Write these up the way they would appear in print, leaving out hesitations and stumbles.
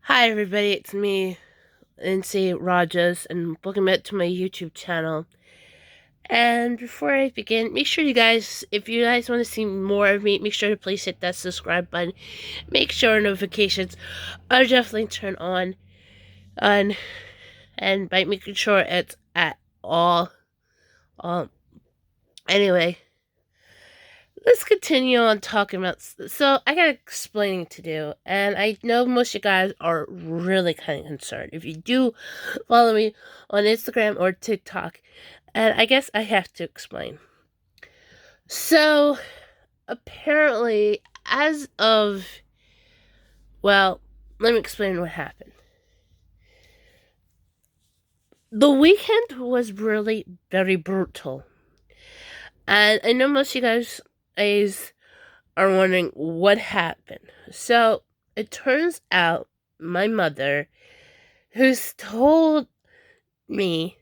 Hi everybody, it's me, lindsie-rodgers, and welcome back to my YouTube channel. And before I begin, make sure if you guys want to see more of me, make sure to please hit that subscribe button. Make sure notifications are definitely turned on, and by making sure it's at all. Um, anyway, let's continue on talking about. So I got explaining to do, and I know most of you guys are really kind of concerned. If you do follow me on Instagram or TikTok, and I guess I have to explain. So apparently, well, let me explain what happened. The weekend was really very brutal, and I know most of you guys are wondering what happened. So it turns out my mother, who's told me,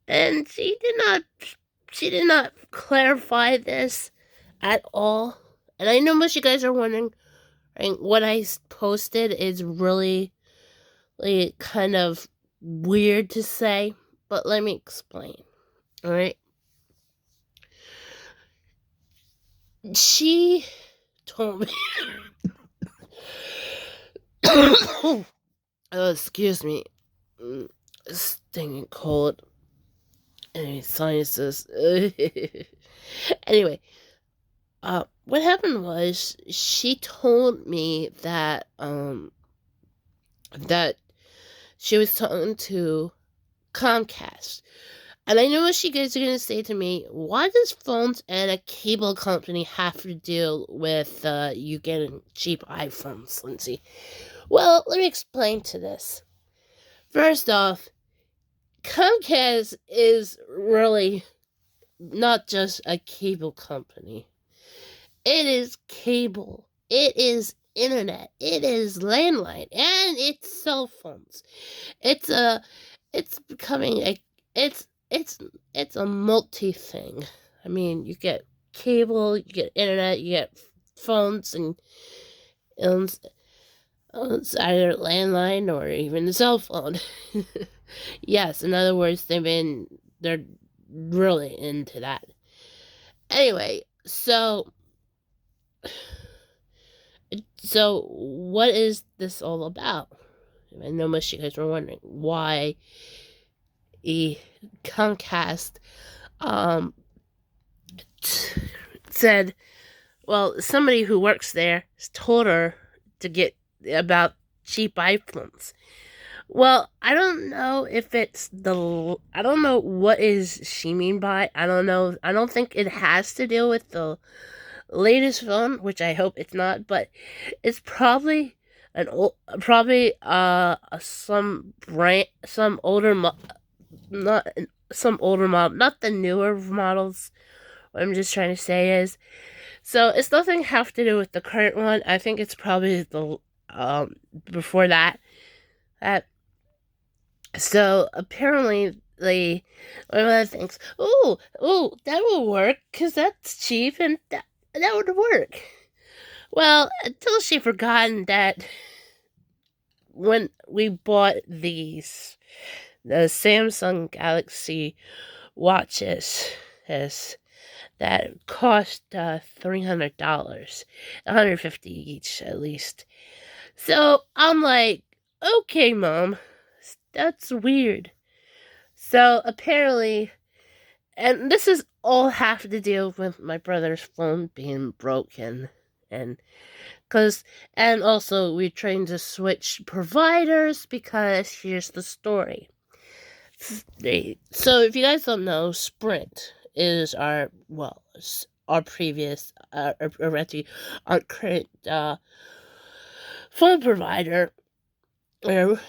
and she did not clarify this at all. And I know most of you guys are wondering, right, what I posted is really like, kind of weird to say, but let me explain. All right, she told me. Oh, excuse me. Stinging cold. Anyway, sinuses. Anyway, what happened was she told me that she was talking to Comcast. And I know what you guys are going to say to me. Why does phones and a cable company have to deal with you getting cheap iPhones, Lindsay? Well, let me explain to this. First off, Comcast is really not just a cable company. It is cable. It is internet. It is landline, and it's cell phones. It's a, it's becoming a, it's a multi thing. I mean, you get cable, you get internet, you get phones, and it's either landline or even a cell phone. Yes, in other words, they're really into that. Anyway, so what is this all about? I know most of you guys were wondering why e Comcast um said, well, somebody who works there told her to get about cheap iPhones. Well, I don't know if I don't know what is she mean by. I don't know. I don't think it has to deal with the latest phone, which I hope it's not, but it's probably some brand, not some older model, not the newer models. What I'm just trying to say is, so it's nothing have to do with the current one. I think it's probably the before that. That So apparently, one of the things, that will work because that's cheap and that would work. Well, until she forgotten that when we bought the Samsung Galaxy watches, as that cost $300, $150 each at least. So I'm like, okay, mom, that's weird. So apparently, and this is all have to deal with my brother's phone being broken, and because and also we're trying to switch providers because here's the story. So if you guys don't know, Sprint is our previous our current phone provider.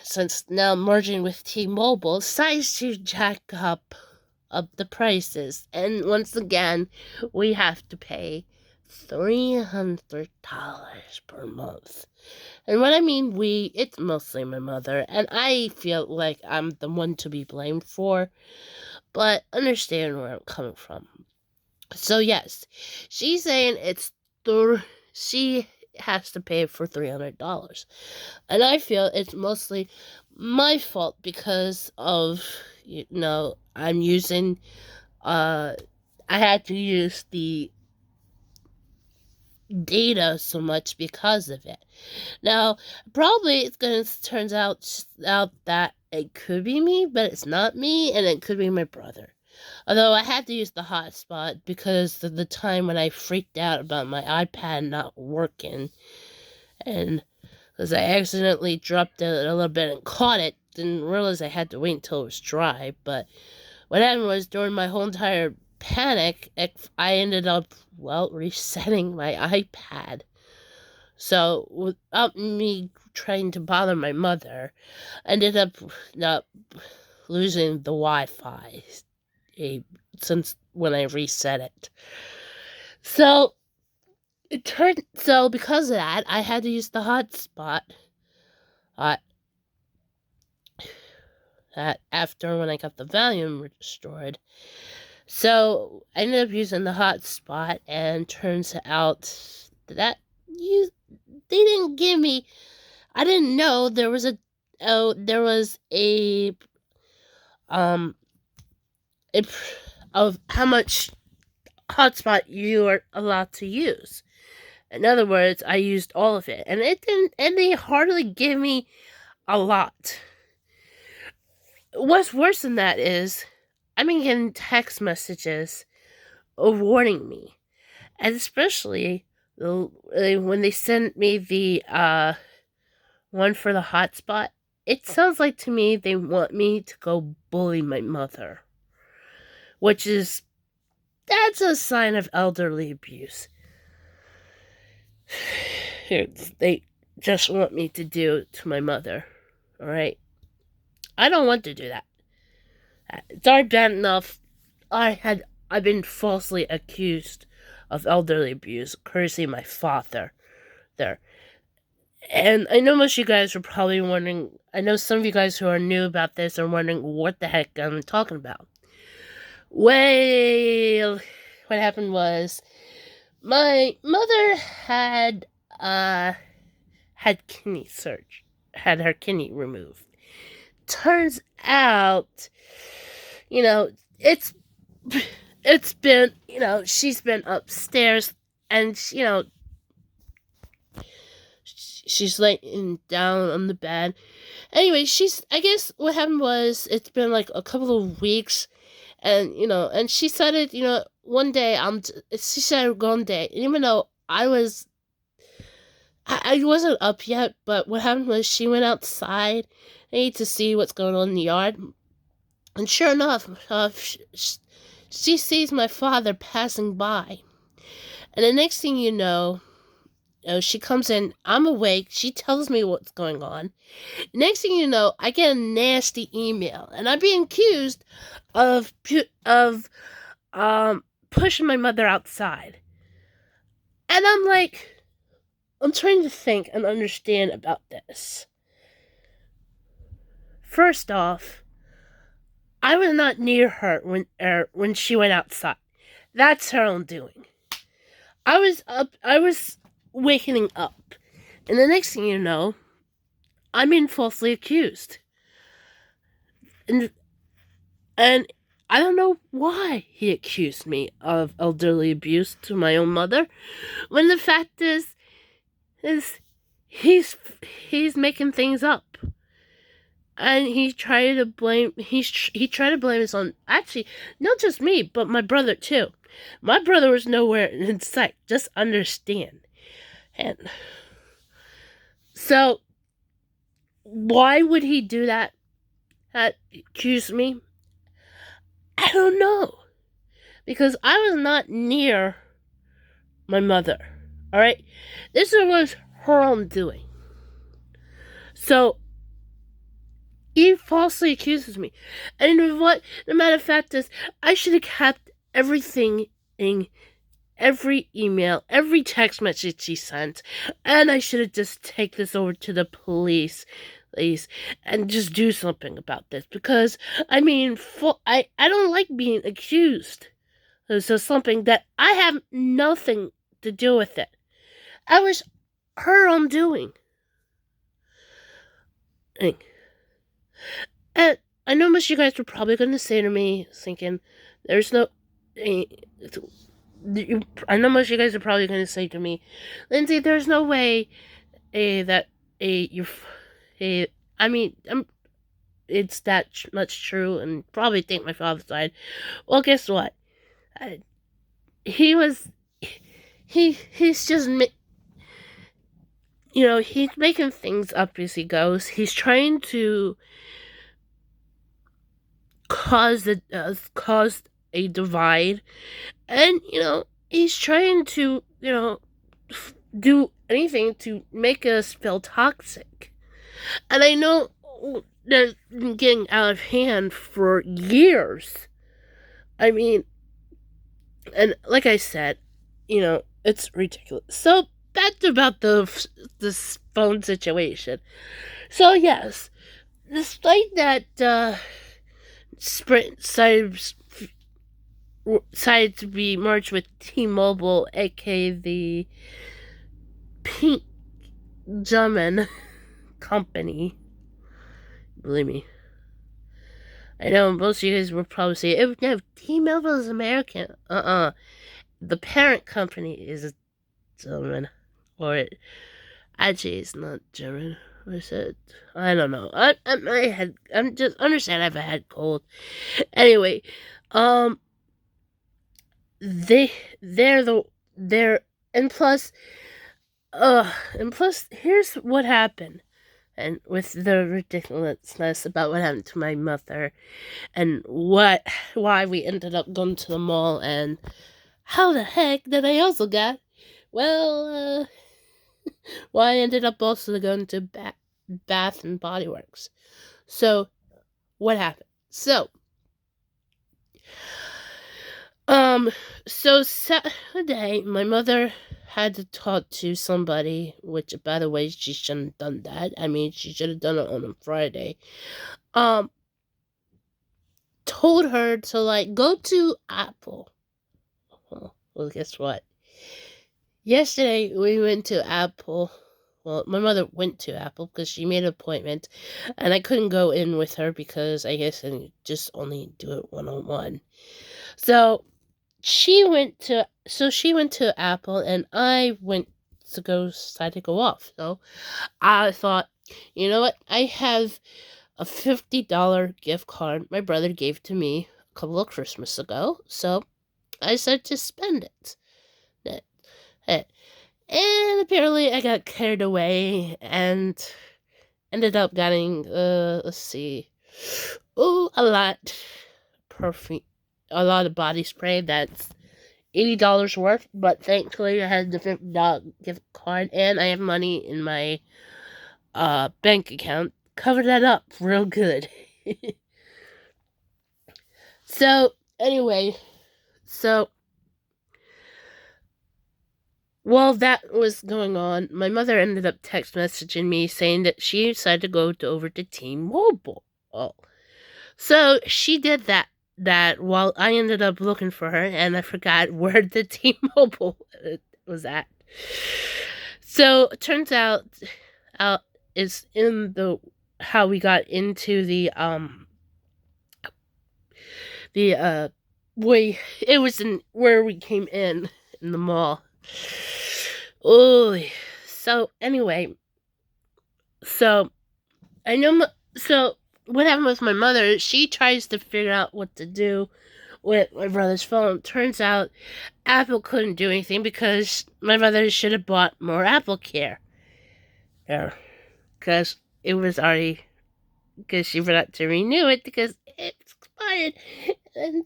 Since now merging with T-Mobile, decides to jack up the prices, and once again, we have to pay $300 per month. And when I mean we, it's mostly my mother, and I feel like I'm the one to be blamed for, but understand where I'm coming from. So yes, she's saying she has to pay for $300. And I feel it's mostly my fault because of, I'm using, I had to use the data so much because of it. Now, probably it's going to turns out that it could be me, but it's not me, and it could be my brother. Although I had to use the hotspot because of the time when I freaked out about my iPad not working, and because I accidentally dropped it a little bit and caught it, didn't realize I had to wait until it was dry. But what happened was during my whole entire panic, I ended up, resetting my iPad. So without me trying to bother my mother, I ended up not losing the Wi-Fi since when I reset it. So because of that, I had to use the hotspot. After when I got the volume restored. So I ended up using the hotspot, and turns out that they didn't give me. I didn't know there was a of how much hotspot you are allowed to use. In other words, I used all of it, and they hardly gave me a lot. What's worse than that is I've been getting text messages warning me, and especially when they sent me the one for the hotspot. It sounds like to me they want me to go bully my mother, that's a sign of elderly abuse. They just want me to do it to my mother, alright? I don't want to do that. It's already bad enough I've been falsely accused of elderly abuse, courtesy of my father there. And I know most of you guys are probably wondering, I know some of you guys who are new about this are wondering what the heck I'm talking about. Well, what happened was my mother had kidney surgery, had her kidney removed. Turns out, it's been, she's been upstairs, and she's laying down on the bed. Anyway, I guess what happened was it's been like a couple of weeks, and and she said it, one day she said one day, even though I wasn't up yet, but what happened was she went outside to see what's going on in the yard, and sure enough, she sees my father passing by, and the next thing you know, she comes in, I'm awake, she tells me what's going on. Next thing you know, I get a nasty email, and I'm being accused of pushing my mother outside. And I'm trying to think and understand about this. First off, I was not near her when she went outside. That's her own doing. I was waking up, and the next thing you know, I'm being falsely accused. And I don't know why he accused me of elderly abuse to my own mother, when the fact is he's making things up. And he tried to blame his own, actually, not just me, but my brother too. My brother was nowhere in sight, just understand. And so why would he do that? Accuse me? I don't know. Because I was not near my mother. Alright? This was her own doing. So he falsely accuses me. And you know what? The matter of fact is, I should have kept everything, every email, every text message he sent, and I should have just take this over to the police, please, and just do something about this. Because, I don't like being accused of something that I have nothing to do with it. I was her own doing. And I know most of you guys were probably going to say to me, thinking, there's no. I know most of you guys are probably going to say to me, Lindsay, there's no way that you're. I mean, it's that much true, and probably think my father died. Well, guess what? He was. He's just. He's making things up as he goes. He's trying to cause a divide, and he's trying to do anything to make us feel toxic. And I know that's been getting out of hand for years. I mean, and like I said, it's ridiculous. So that's about this phone situation. So yes, despite that, Sprint decided to be merged with T-Mobile, aka the Pink German company. Believe me. I know most of you guys will probably say, no, T-Mobile is American. The parent company is German. Or actually, it's not German. What is it? I don't know. I'm just understand I have a head cold. Anyway, they're and plus here's what happened, and with the ridiculousness about what happened to my mother, and why we ended up going to the mall, and how the heck did I also got I ended up also going to Bath and Bodyworks. So what happened? So Saturday, my mother had to talk to somebody, which, by the way, she shouldn't have done that. I mean, she should have done it on a Friday. Told her to, go to Apple. Well, guess what? Yesterday, we went to Apple. Well, my mother went to Apple because she made an appointment, and I couldn't go in with her because I guess I just only do it one-on-one. So she went to Apple, and I went to decide to go off. So I thought, you know what? I have a $50 gift card my brother gave to me a couple of Christmas ago, so I said to spend it. And apparently I got carried away and ended up getting, let's see, a lot perfume, a lot of body spray that's $80 worth, but thankfully I had the $50 gift card, and I have money in my bank account. Cover that up real good. So, anyway, while that was going on, my mother ended up text messaging me saying that she decided to go over to T-Mobile. So she did that while I ended up looking for her, and I forgot where the T-Mobile was at. So it turns out is in the how we got into the way it was in where we came in the mall. Oh, so anyway, so I know. So what happened with my mother? She tries to figure out what to do with my brother's phone. Turns out Apple couldn't do anything because my mother should have bought more Apple Care. Because it was already, because she forgot to renew it because it expired in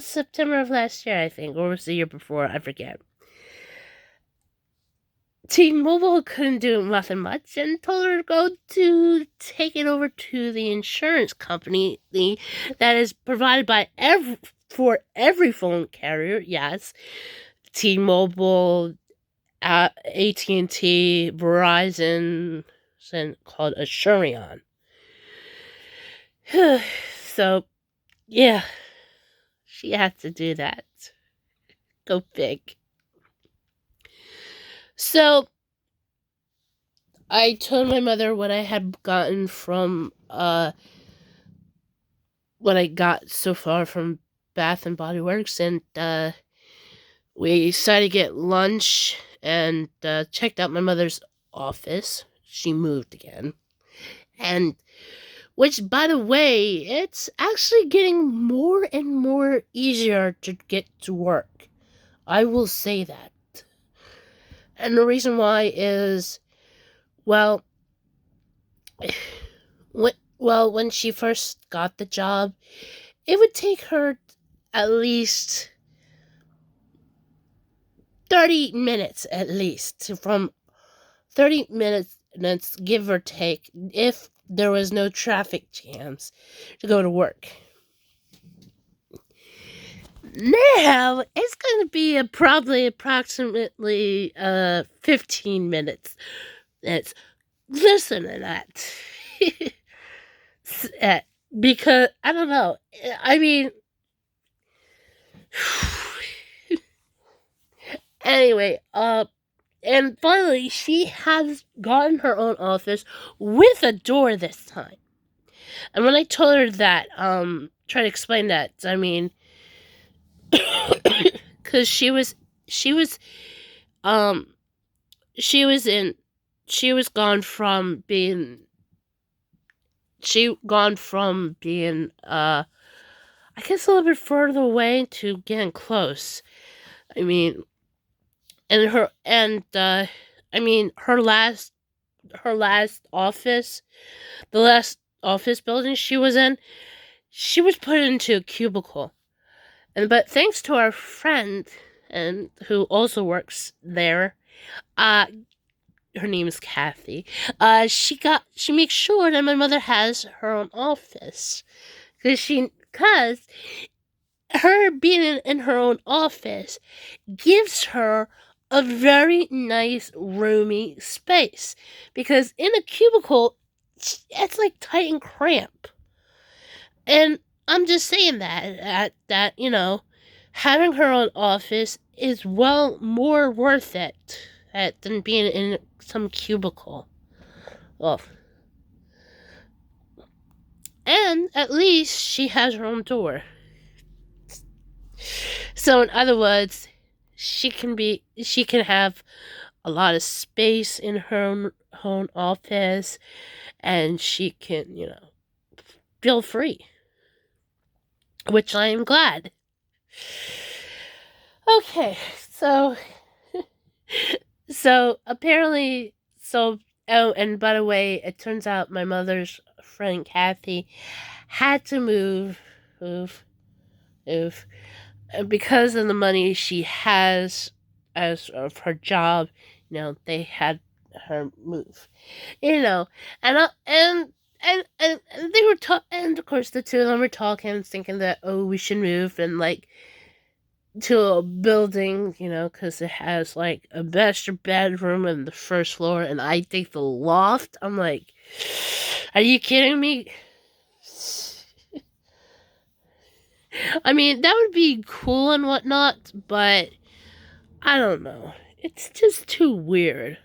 September of last year, I think, or was the year before, I forget. T-Mobile couldn't do nothing much and told her to go to take it over to the insurance company that is provided by every phone carrier. Yes, T-Mobile, AT&T, Verizon, and called Assurion. So, yeah, she had to do that. Go big. So, I told my mother what I had gotten from what I got so far from Bath and Bodyworks, and we decided to get lunch and checked out my mother's office. She moved again, and which, by the way, it's actually getting more and more easier to get to work. I will say that. And the reason why is, well, when she first got the job, it would take her at least 30 minutes, from 30 minutes, give or take, if there was no traffic jams, to go to work. Now it's going to be probably approximately 15 minutes. Listen to that. Because I don't know. I mean, anyway, and finally, she has gotten her own office with a door this time. And when I told her that, try to explain that, I mean, because she was um, she was gone from being, I guess a little bit further away to getting close. I mean, and her last office, the last office building she was in, she was put into a cubicle. But thanks to our friend, and who also works there, her name is Kathy. She makes sure that my mother has her own office, because her being in her own office gives her a very nice roomy space, because in a cubicle it's like tight and cramped. And I'm just saying that having her own office is well more worth it than being in some cubicle. Well, and at least she has her own door. So in other words, she can have a lot of space in her own office, and she can, feel free, which I am glad. Okay, so apparently, oh, and by the way, it turns out my mother's friend Kathy had to move, because of the money she has as of her job. They had her move. And they were and of course the two of them were talking, thinking that, oh, we should move and like to a building, because it has like a master bedroom in the first floor, and I think the loft. I'm like, are you kidding me? I mean, that would be cool and whatnot, but I don't know. It's just too weird,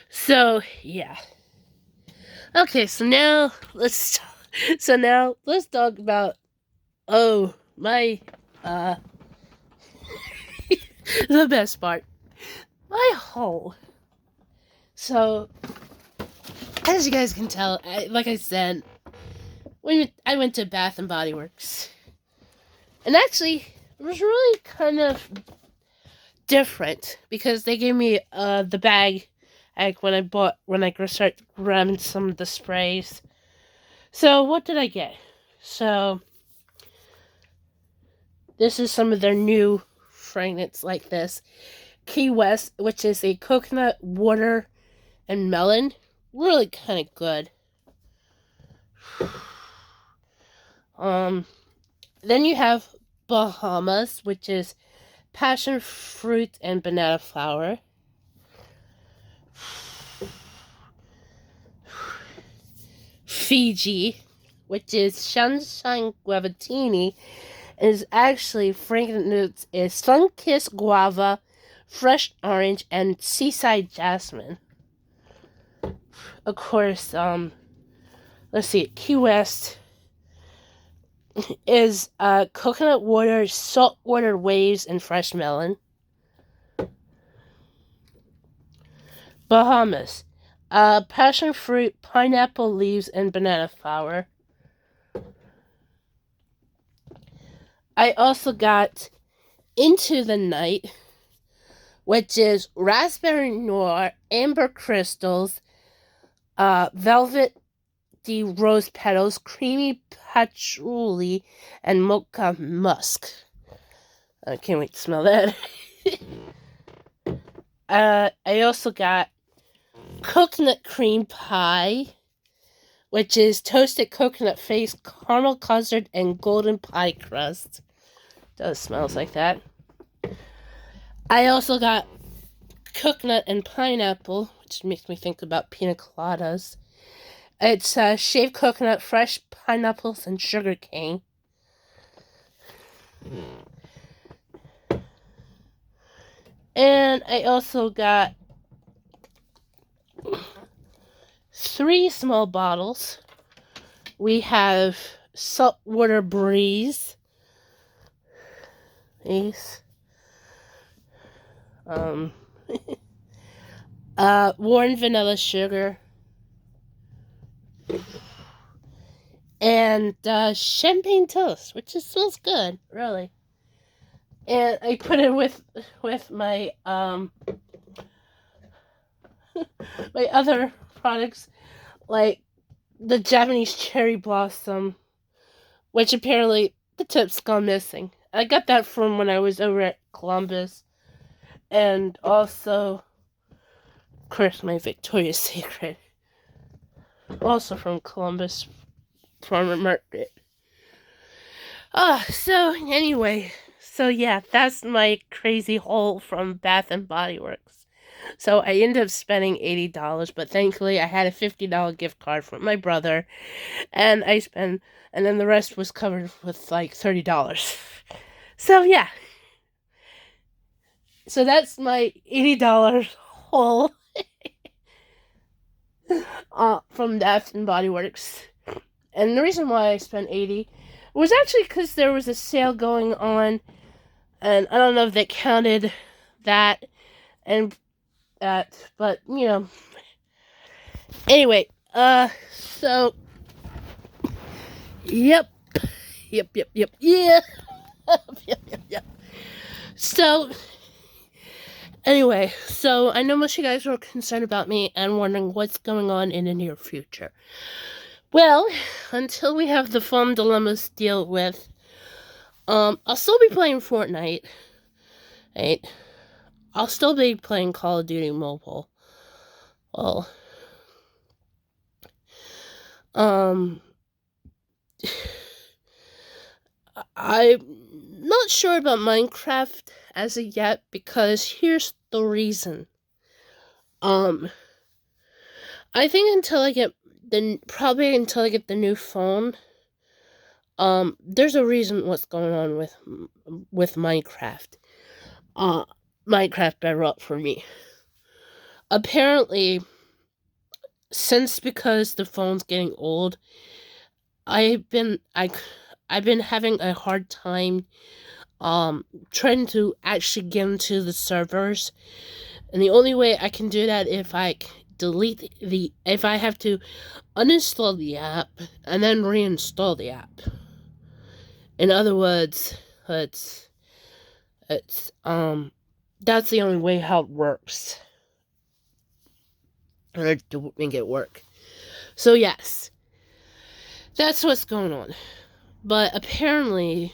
So yeah. Okay, so now let's talk about, oh, my the best part, my haul. So as you guys can tell, like I said, I went to Bath and Bodyworks, and actually it was really kind of different, because they gave me the bag, like when I started grabbing some of the sprays. So what did I get? So this is some of their new fragrance like this. Key West, which is a coconut, water, and melon. Really kind of good. Then you have Bahamas, which is passion fruit and banana flower. Fiji, which is sunshine guavatini is actually fragrant notes is sun-kissed guava, fresh orange, and seaside jasmine. Of course, let's see, Key West is coconut water, saltwater waves, and fresh melon. Bahamas, passion fruit, pineapple leaves, and banana flower. I also got Into the Night, which is raspberry noir, amber crystals, velvet rose petals, creamy patchouli, and mocha musk. I can't wait to smell that. I also got coconut cream pie, which is toasted coconut face, caramel custard, and golden pie crust. Does smells like that. I also got coconut and pineapple, which makes me think about pina coladas. It's shaved coconut, fresh pineapples, and sugar cane. And I also got 3 small bottles. We have saltwater breeze. These. Warm vanilla sugar. And champagne toast, which just smells good, really. And I put it with my my other products, like the Japanese cherry blossom, which apparently the tip's gone missing. I got that from when I was over at Columbus, and also, of course, my Victoria's Secret, also from Columbus Farmer Market. So anyway, so yeah, that's my crazy haul from Bath and Bodyworks. So I ended up spending $80, but thankfully I had a $50 gift card from my brother, and and then the rest was covered with like $30. So yeah, so that's my $80 haul from Bath and Bodyworks. And the reason why I spent $80 was actually because there was a sale going on, and I don't know if they counted that and that, but you know. Anyway, so yep, yeah, yep. So anyway, so I know most of you guys are concerned about me and wondering what's going on in the near future. Well, until we have the phone dilemmas to deal with, I'll still be playing Fortnite. Right? I'll still be playing Call of Duty Mobile. Well, I'm not sure about Minecraft as of yet, because here's the reason. I think until I get the new phone, there's a reason what's going on with Minecraft. Minecraft Bedrock for me. Apparently, because the phone's getting old, I've been having a hard time trying to actually get into the servers, and the only way I can do that if I have to uninstall the app and then reinstall the app. In other words, it's that's the only way how it works. To make it work. So yes, that's what's going on. But apparently,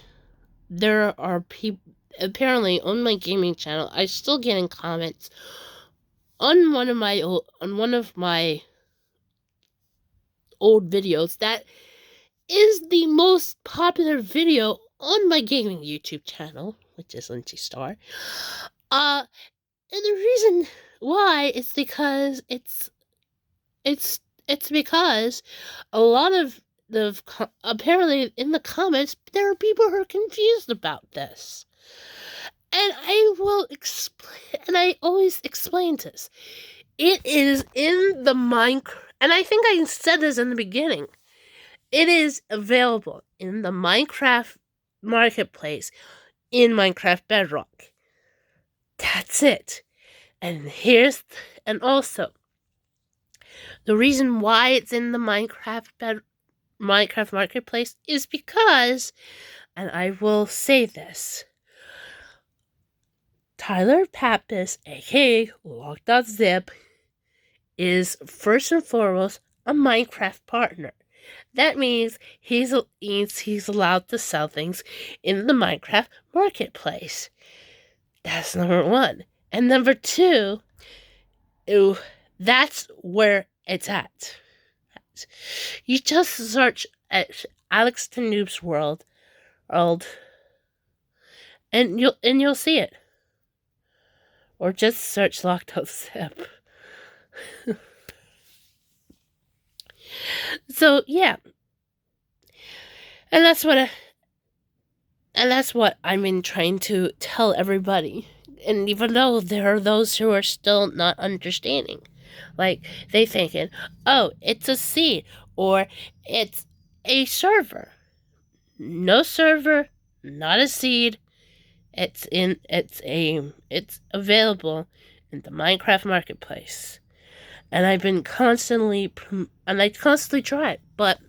there are people. Apparently, on my gaming channel, I'm still getting comments on one of my old videos that is the most popular video on my gaming YouTube channel, which is Lindsay Star. And the reason why is because it's because a lot of apparently in the comments there are people who are confused about this. And I will explain, and I always explain this. It is in the Minecraft, and I think I said this in the beginning. It is available in the Minecraft marketplace in Minecraft Bedrock. That's it. And also the reason why it's in the Minecraft marketplace is because, and I will say this, Tyler Pappas, aka Lock.zip, is first and foremost a Minecraft partner. That means he's allowed to sell things in the Minecraft marketplace. That's number one. And number two, that's where it's at. You just search at Alex the Noob's world, and you'll see it. Or just search Lock.zip. So yeah, and that's what I've been trying to tell everybody. And even though there are those who are still not understanding, like they thinking, oh, it's a seed or it's a server. No server, not a seed. It's available in the Minecraft marketplace. And I constantly try it, but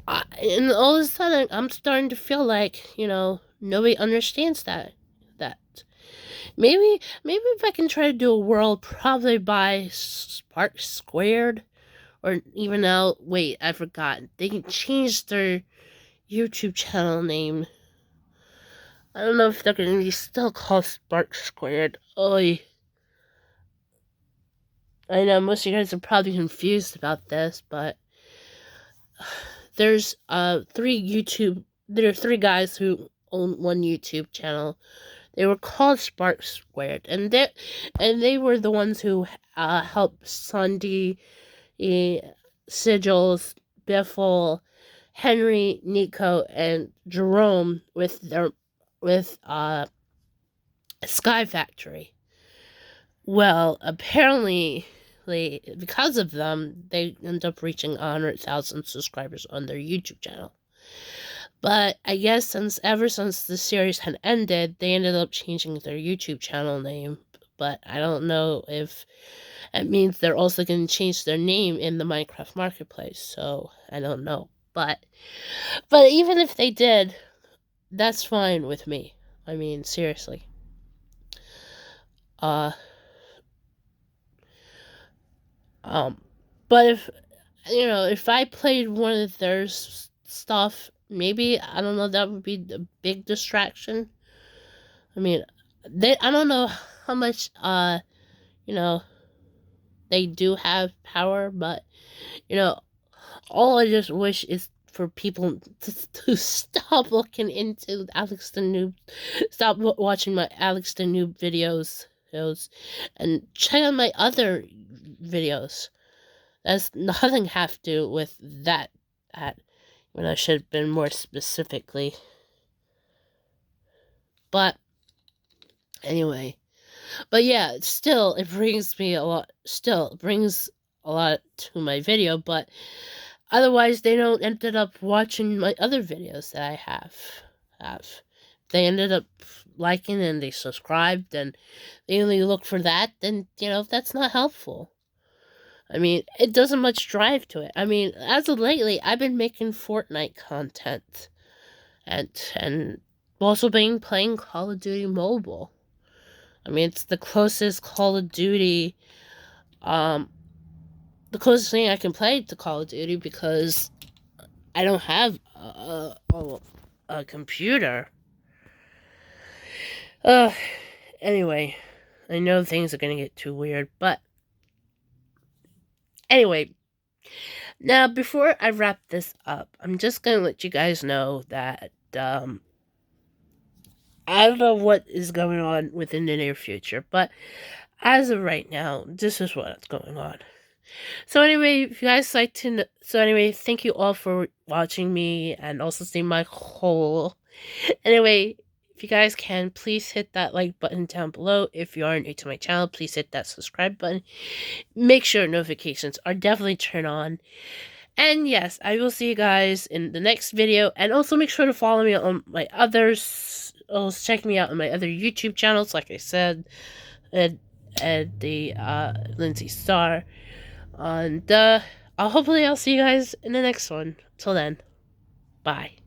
and all of a sudden I'm starting to feel like, nobody understands that. Maybe if I can try to do a world probably by Spark Squared, or even now, wait, I forgot. They can change their YouTube channel name. I don't know if they're going to be still called Spark Squared. Oy. I know most of you guys are probably confused about this, but there's there are three guys who own one YouTube channel. They were called Spark Squared, and they were the ones who helped Sunday, Sigils, Biffle, Henry, Nico, and Jerome with Sky Factory. Well, apparently, because of them, they end up reaching 100,000 subscribers on their YouTube channel. But I guess ever since the series had ended, they ended up changing their YouTube channel name. But I don't know if it means they're also going to change their name in the Minecraft marketplace. So I don't know. But even if they did, that's fine with me. I mean, seriously. But if I played one of their stuff, maybe, I don't know, that would be a big distraction. I mean, I don't know how much, they do have power, but, all I just wish is for people to stop looking into Alex the Noob, stop watching my Alex the Noob videos, and check out my other videos. That's nothing have to do with that, when I should have been more specifically. But anyway, but yeah, still it brings a lot to my video, but otherwise they don't ended up watching my other videos that I have. They ended up liking and they subscribed and they only look for that, then that's not helpful. I mean, it doesn't much drive to it. I mean, as of lately, I've been making Fortnite content, and also been playing Call of Duty Mobile. I mean, it's the closest Call of Duty, the closest thing I can play to Call of Duty because I don't have a computer. Anyway, I know things are gonna get too weird, but anyway, now before I wrap this up, I'm just gonna let you guys know that I don't know what is going on within the near future, but as of right now, this is what's going on. So anyway, if you guys like to, so anyway, thank you all for watching me and also seeing my haul. Anyway, if you guys can, please hit that like button down below. If you are new to my channel, please hit that subscribe button. Make sure notifications are definitely turned on. And yes, I will see you guys in the next video. And also make sure to follow me on my others. Also check me out on my other YouTube channels, like I said, at the Lindsay Star. And hopefully I'll see you guys in the next one. Till then, bye.